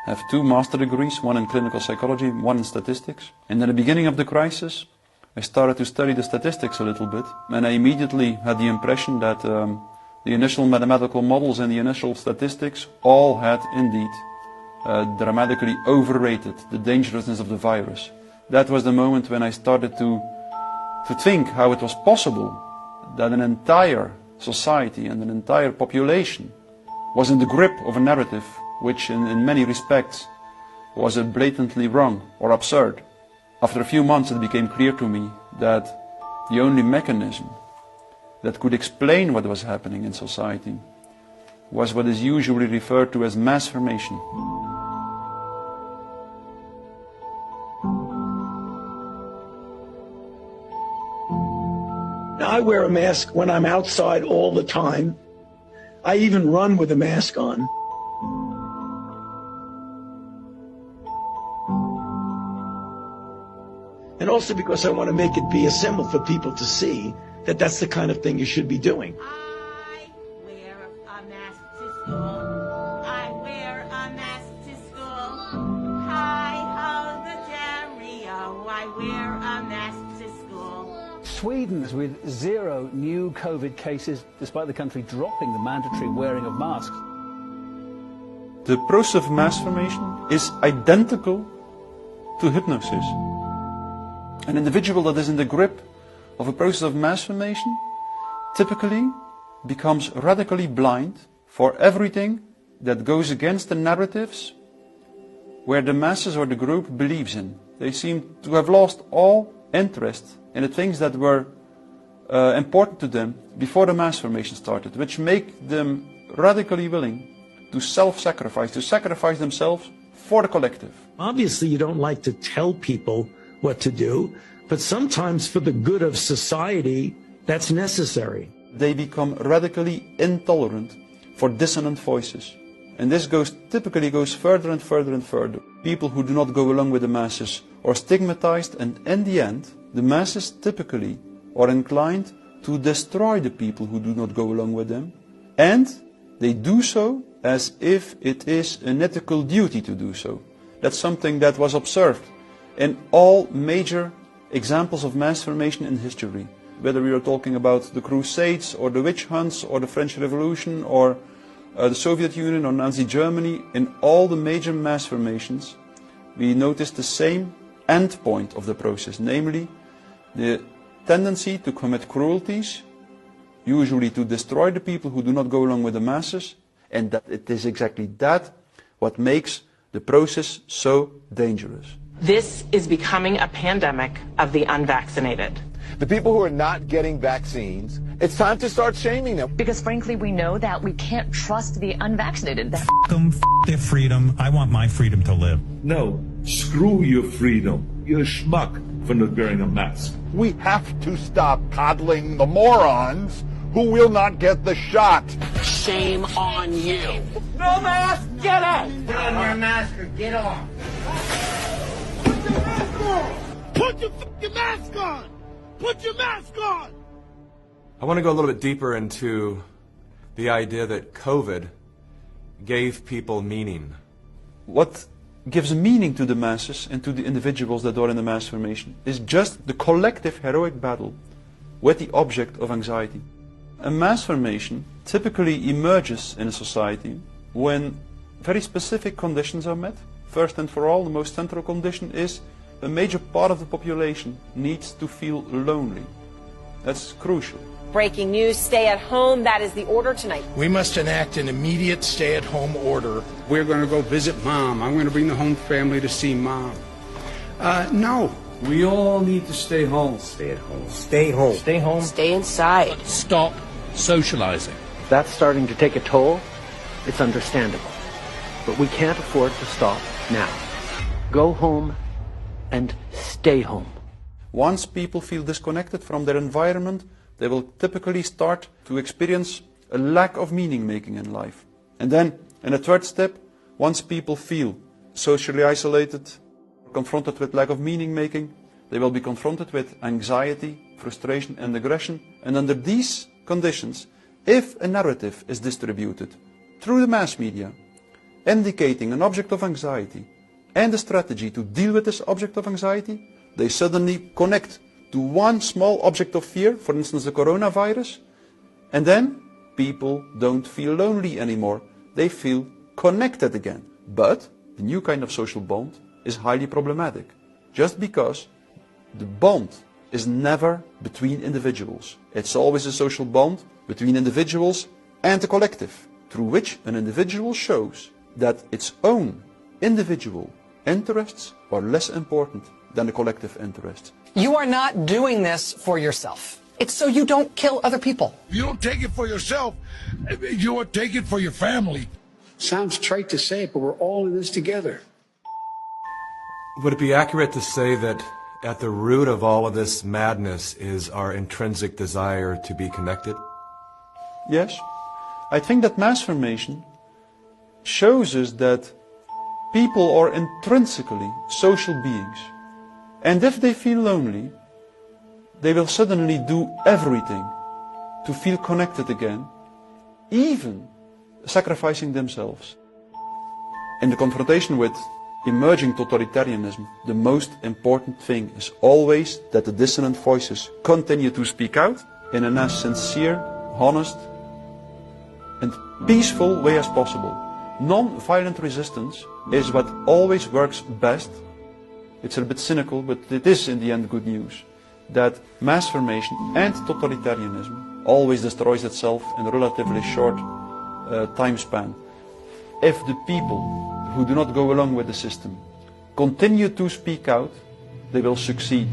I have 2 master degrees, one in clinical psychology, one in statistics. And in the beginning of the crisis, I started to study the statistics a little bit, and I immediately had the impression that the initial mathematical models and the initial statistics all had indeed dramatically overrated the dangerousness of the virus. That was the moment when I started to think how it was possible that an entire society and an entire population was in the grip of a narrative which in many respects was blatantly wrong or absurd. After a few months it became clear to me that the only mechanism that could explain what was happening in society was what is usually referred to as mass formation. I wear a mask when I'm outside all the time. I even run with a mask on. And also because I want to make it be a symbol for people to see that that's the kind of thing you should be doing. I wear a mask to school. I wear a mask to school. Hi-ho the Jerry-o. I wear a mask to school. Sweden's with 0 new COVID cases, despite the country dropping the mandatory wearing of masks. The process of mass formation is identical to hypnosis. An individual that is in the grip of a process of mass formation typically becomes radically blind for everything that goes against the narratives where the masses or the group believes in. They seem to have lost all interest in the things that were important to them before the mass formation started, which make them radically willing to self-sacrifice, to sacrifice themselves for the collective. Obviously, you don't like to tell people what to do, but sometimes for the good of society, that's necessary. They become radically intolerant for dissonant voices. And this typically goes further and further and further. People who do not go along with the masses are stigmatized, and in the end, the masses typically are inclined to destroy the people who do not go along with them. And they do so as if it is an ethical duty to do so. That's something that was observed in all major examples of mass formation in history. Whether we are talking about the Crusades or the witch hunts or the French Revolution or the Soviet Union or Nazi Germany, in all the major mass formations, we notice the same end point of the process, namely the tendency to commit cruelties, usually to destroy the people who do not go along with the masses, and that it is exactly that what makes the process so dangerous. This is becoming a pandemic of the unvaccinated. The people who are not getting vaccines, it's time to start shaming them. Because frankly, we know that we can't trust the unvaccinated. F them, f their freedom. I want my freedom to live. No, screw your freedom. You're a schmuck for not wearing a mask. We have to stop coddling the morons who will not get the shot. Shame on you. No mask, get out! Put on your mask or get off. Put your fucking mask on! Put your mask on! I want to go a little bit deeper into the idea that COVID gave people meaning. What gives meaning to the masses and to the individuals that are in the mass formation is just the collective heroic battle with the object of anxiety. A mass formation typically emerges in a society when very specific conditions are met. First and for all, the most central condition is a major part of the population needs to feel lonely. That's crucial. Breaking news, stay at home. That is the order tonight. We must enact an immediate stay-at-home order. We're going to go visit Mom. I'm going to bring the home family to see Mom. No. We all need to stay home. Stay at home. Stay home. Stay home. Stay inside. Stop socializing. That's starting to take a toll. It's understandable. But we can't afford to stop now. Go home and stay home. Once people feel disconnected from their environment, they will typically start to experience a lack of meaning making in life. And then, in a third step, once people feel socially isolated, confronted with lack of meaning making, they will be confronted with anxiety, frustration and aggression. And under these conditions, if a narrative is distributed through the mass media, indicating an object of anxiety and a strategy to deal with this object of anxiety, they suddenly connect to one small object of fear, for instance the coronavirus, and then people don't feel lonely anymore. They feel connected again. But the new kind of social bond is highly problematic, just because the bond is never between individuals. It's always a social bond between individuals and the collective, through which an individual shows that its own individual interests are less important than the collective interests. You are not doing this for yourself. It's so you don't kill other people. You don't take it for yourself, you take it for your family. Sounds trite to say it, but we're all in this together. Would it be accurate to say that at the root of all of this madness is our intrinsic desire to be connected? Yes. I think that mass formation shows us that people are intrinsically social beings. And if they feel lonely, they will suddenly do everything to feel connected again, even sacrificing themselves. In the confrontation with emerging totalitarianism, the most important thing is always that the dissonant voices continue to speak out in a as sincere, honest and peaceful way as possible. Non-violent resistance is what always works best. It's a bit cynical, but it is in the end good news. That mass formation and totalitarianism always destroys itself in a relatively short time span. If the people who do not go along with the system continue to speak out, they will succeed.